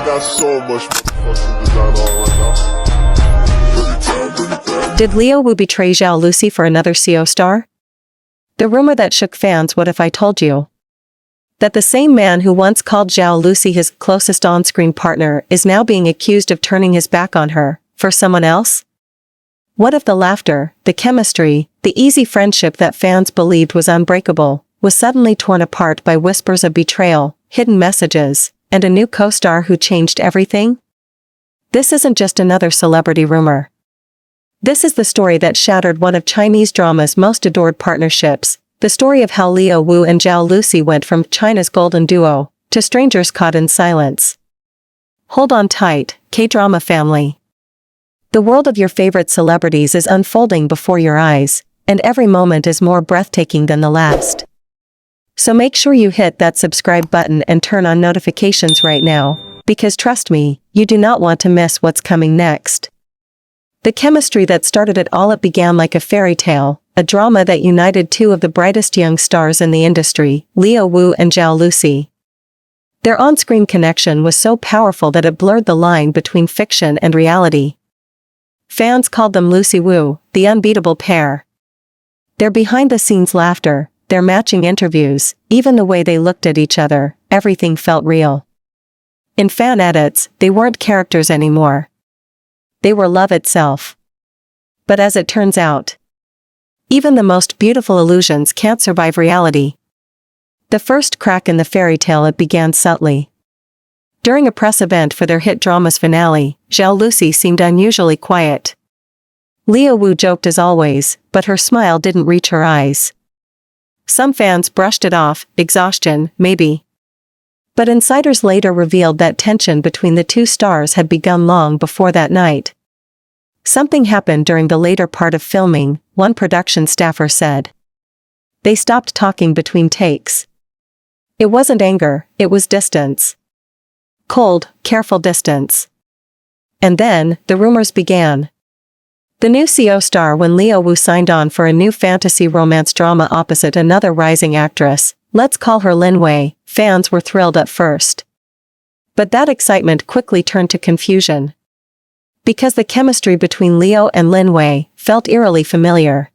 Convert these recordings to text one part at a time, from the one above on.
got so much fucking design on right now. Did Leowu betray Zhao Lusi for another CO star? The rumor that shook fans. What if I told you that the same man who once called Zhao Lusi his closest on-screen partner is now being accused of turning his back on her, for someone else? What if the laughter, the chemistry, the easy friendship that fans believed was unbreakable, was suddenly torn apart by whispers of betrayal, hidden messages, and a new co-star who changed everything? This isn't just another celebrity rumor. This is the story that shattered one of Chinese drama's most adored partnerships, the story of how Leowu and Zhao Lusi went from China's golden duo to strangers caught in silence. Hold on tight, K-drama family. The world of your favorite celebrities is unfolding before your eyes, and every moment is more breathtaking than the last. So make sure you hit that subscribe button and turn on notifications right now, because trust me, you do not want to miss what's coming next. The chemistry that started it all, it began like a fairy tale, a drama that united two of the brightest young stars in the industry, Leowu and Zhao Lusi. Their on-screen connection was so powerful that it blurred the line between fiction and reality. Fans called them Lucy Wu, the unbeatable pair. Their behind-the-scenes laughter, their matching interviews, even the way they looked at each other, everything felt real. In fan edits, they weren't characters anymore. They were love itself. But as it turns out, even the most beautiful illusions can't survive reality. The first crack in the fairy tale, it began subtly. During a press event for their hit drama's finale, Zhao Lusi seemed unusually quiet. Leowu joked as always, but her smile didn't reach her eyes. Some fans brushed it off, exhaustion, maybe. But insiders later revealed that tension between the two stars had begun long before that night. Something happened during the later part of filming, one production staffer said. They stopped talking between takes. It wasn't anger, it was distance. Cold, careful distance. And then, the rumors began. The new CO star when Leowu signed on for a new fantasy romance drama opposite another rising actress, let's call her Lin Wei, fans were thrilled at first. But that excitement quickly turned to confusion. Because the chemistry between Leo and Lin Wei felt eerily familiar.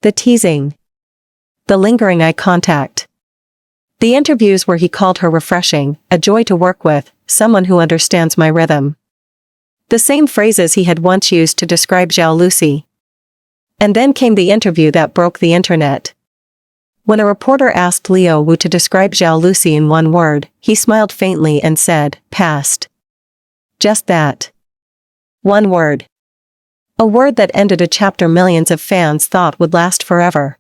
The teasing. The lingering eye contact. The interviews where he called her refreshing, a joy to work with, someone who understands my rhythm. The same phrases he had once used to describe Zhao Lusi. And then came the interview that broke the internet. When a reporter asked Leowu to describe Zhao Lusi in one word, he smiled faintly and said, past. Just that. One word. A word that ended a chapter millions of fans thought would last forever.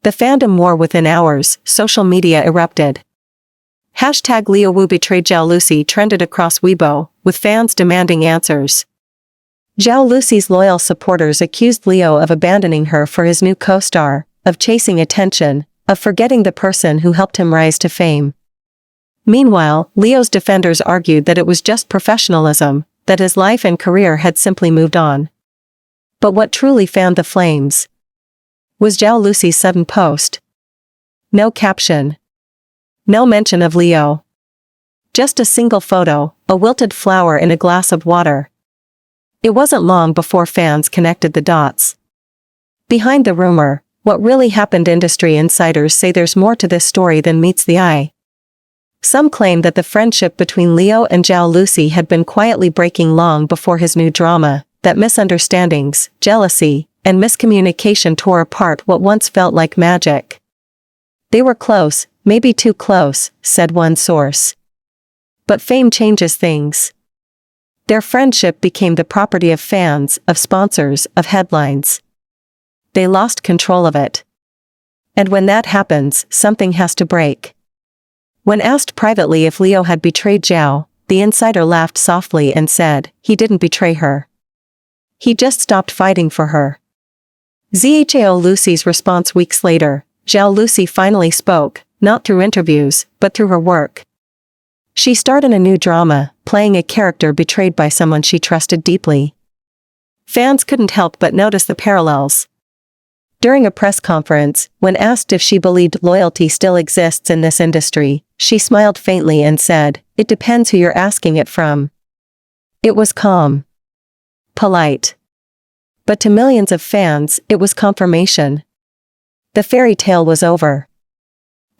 The fandom war within hours, social media erupted. Hashtag Leowu betrayed Zhao Lusi trended across Weibo, with fans demanding answers. Zhao Lusi's loyal supporters accused Leo of abandoning her for his new co-star, of chasing attention, of forgetting the person who helped him rise to fame. Meanwhile, Leo's defenders argued that it was just professionalism, that his life and career had simply moved on. But what truly fanned the flames was Zhao Lusi's sudden post. No caption. No mention of Leo. Just a single photo, a wilted flower in a glass of water. It wasn't long before fans connected the dots. Behind the rumor, what really happened? Industry insiders say there's more to this story than meets the eye. Some claim that the friendship between Leo and Zhao Lusi had been quietly breaking long before his new drama, that misunderstandings, jealousy, and miscommunication tore apart what once felt like magic. They were close, maybe too close, said one source. But fame changes things. Their friendship became the property of fans, of sponsors, of headlines. They lost control of it. And when that happens, something has to break. When asked privately if Leo had betrayed Zhao, the insider laughed softly and said, he didn't betray her. He just stopped fighting for her. Zhao Lusi's response weeks later, Zhao Lusi finally spoke, not through interviews, but through her work. She starred in a new drama, playing a character betrayed by someone she trusted deeply. Fans couldn't help but notice the parallels. During a press conference, when asked if she believed loyalty still exists in this industry, she smiled faintly and said, "It depends who you're asking it from." It was calm. Polite. But to millions of fans, it was confirmation. The fairy tale was over.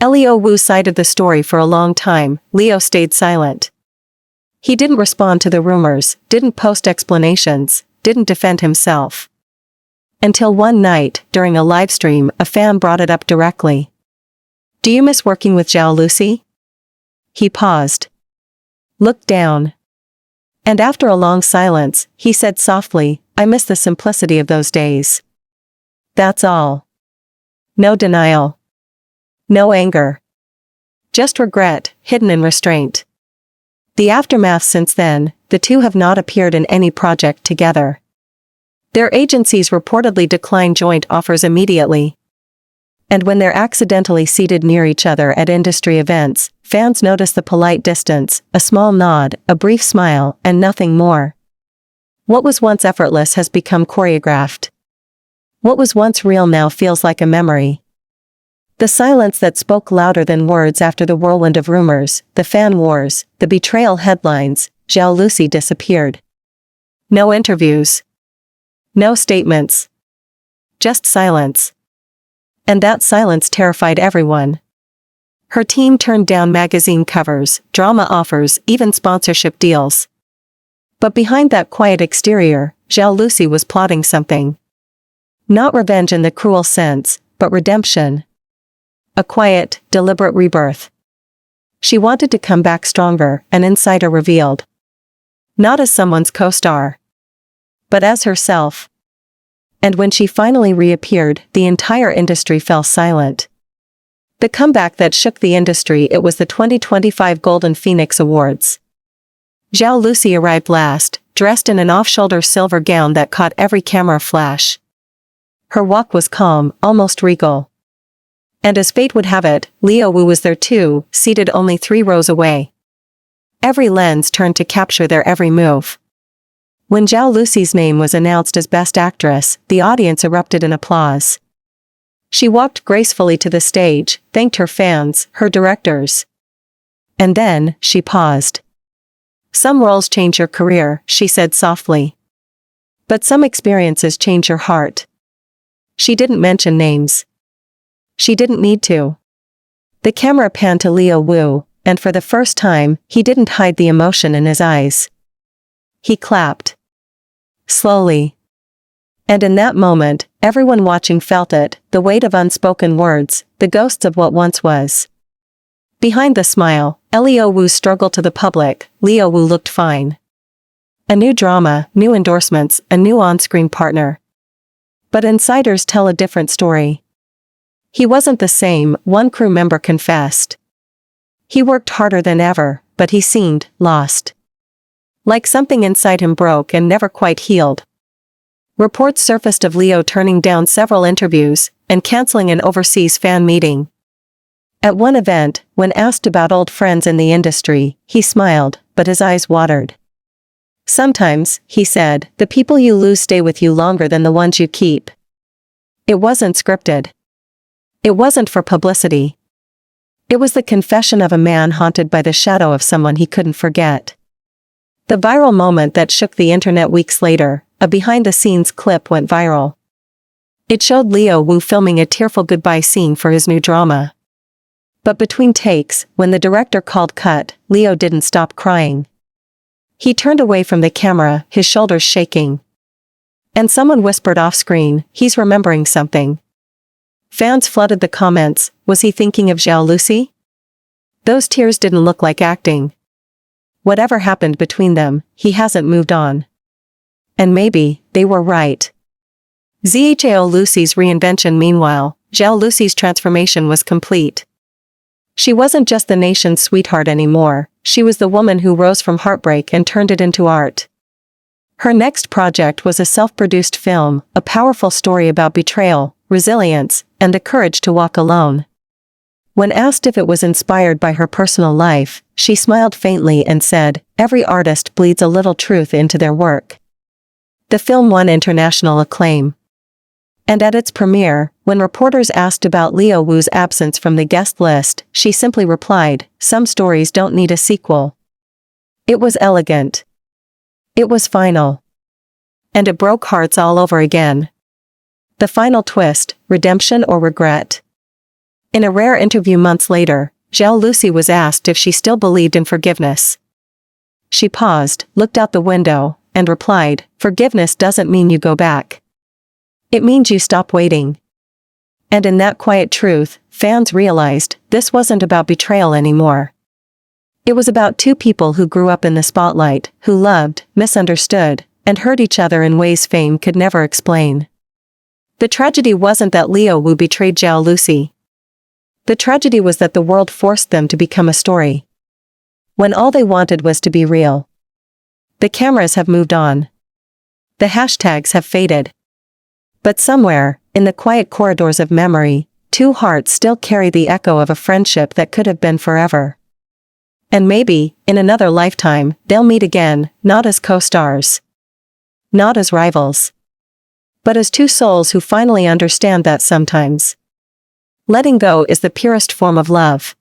Leowu cited the story for a long time. Leo stayed silent. He didn't respond to the rumors, didn't post explanations, didn't defend himself. Until one night, during a livestream, a fan brought it up directly. "Do you miss working with Zhao Lusi?" He paused. Looked down. And after a long silence, he said softly, "I miss the simplicity of those days." That's all. No denial. No anger. Just regret, hidden in restraint. The aftermath since then, the two have not appeared in any project together. Their agencies reportedly decline joint offers immediately. And when they're accidentally seated near each other at industry events, fans notice the polite distance, a small nod, a brief smile, and nothing more. What was once effortless has become choreographed. What was once real now feels like a memory. The silence that spoke louder than words after the whirlwind of rumors, the fan wars, the betrayal headlines, Zhao Lusi disappeared. No interviews. No statements. Just silence. And that silence terrified everyone. Her team turned down magazine covers, drama offers, even sponsorship deals. But behind that quiet exterior, Zhao Lusi was plotting something. Not revenge in the cruel sense, but redemption. A quiet, deliberate rebirth. She wanted to come back stronger, an insider revealed. Not as someone's co-star, but as herself. And when she finally reappeared, the entire industry fell silent. The comeback that shook the industry, it was the 2025 Golden Phoenix Awards. Zhao Lusi arrived last, dressed in an off-shoulder silver gown that caught every camera flash. Her walk was calm, almost regal. And as fate would have it, Leowu was there too, seated only 3 rows away. Every lens turned to capture their every move. When Zhao Lusi's name was announced as Best Actress, the audience erupted in applause. She walked gracefully to the stage, thanked her fans, her directors. And then, she paused. "Some roles change your career," she said softly. "But some experiences change your heart." She didn't mention names. She didn't need to. The camera panned to Leowu, and for the first time, he didn't hide the emotion in his eyes. He clapped. Slowly. And in that moment, everyone watching felt it, the weight of unspoken words, the ghosts of what once was. Behind the smile, Leowu's struggle to the public, Leowu looked fine. A new drama, new endorsements, a new on-screen partner. But insiders tell a different story. He wasn't the same, one crew member confessed. He worked harder than ever, but he seemed lost. Like something inside him broke and never quite healed. Reports surfaced of Leo turning down several interviews and canceling an overseas fan meeting. At one event, when asked about old friends in the industry, he smiled, but his eyes watered. "Sometimes," he said, "the people you lose stay with you longer than the ones you keep." It wasn't scripted. It wasn't for publicity. It was the confession of a man haunted by the shadow of someone he couldn't forget. The viral moment that shook the internet weeks later, a behind-the-scenes clip went viral. It showed Leowu filming a tearful goodbye scene for his new drama. But between takes, when the director called cut, Leo didn't stop crying. He turned away from the camera, his shoulders shaking. And someone whispered off-screen, "He's remembering something." Fans flooded the comments, was he thinking of Zhao Lusi? Those tears didn't look like acting. Whatever happened between them, he hasn't moved on. And maybe, they were right. Zhao Lusi's reinvention. Meanwhile, Zhao Lusi's transformation was complete. She wasn't just the nation's sweetheart anymore, she was the woman who rose from heartbreak and turned it into art. Her next project was a self-produced film, a powerful story about betrayal, resilience, and the courage to walk alone. When asked if it was inspired by her personal life, she smiled faintly and said, "Every artist bleeds a little truth into their work." The film won international acclaim. And at its premiere, when reporters asked about Leowu's absence from the guest list, she simply replied, "Some stories don't need a sequel." It was elegant. It was final. And it broke hearts all over again. The final twist, redemption or regret. In a rare interview months later, Zhao Lusi was asked if she still believed in forgiveness. She paused, looked out the window, and replied, "Forgiveness doesn't mean you go back. It means you stop waiting." And in that quiet truth, fans realized this wasn't about betrayal anymore. It was about two people who grew up in the spotlight, who loved, misunderstood, and hurt each other in ways fame could never explain. The tragedy wasn't that Leowu betrayed Zhao Lusi. The tragedy was that the world forced them to become a story, when all they wanted was to be real. The cameras have moved on. The hashtags have faded. But somewhere, in the quiet corridors of memory, two hearts still carry the echo of a friendship that could have been forever. And maybe, in another lifetime, they'll meet again, not as co-stars, not as rivals, but as two souls who finally understand that sometimes letting go is the purest form of love.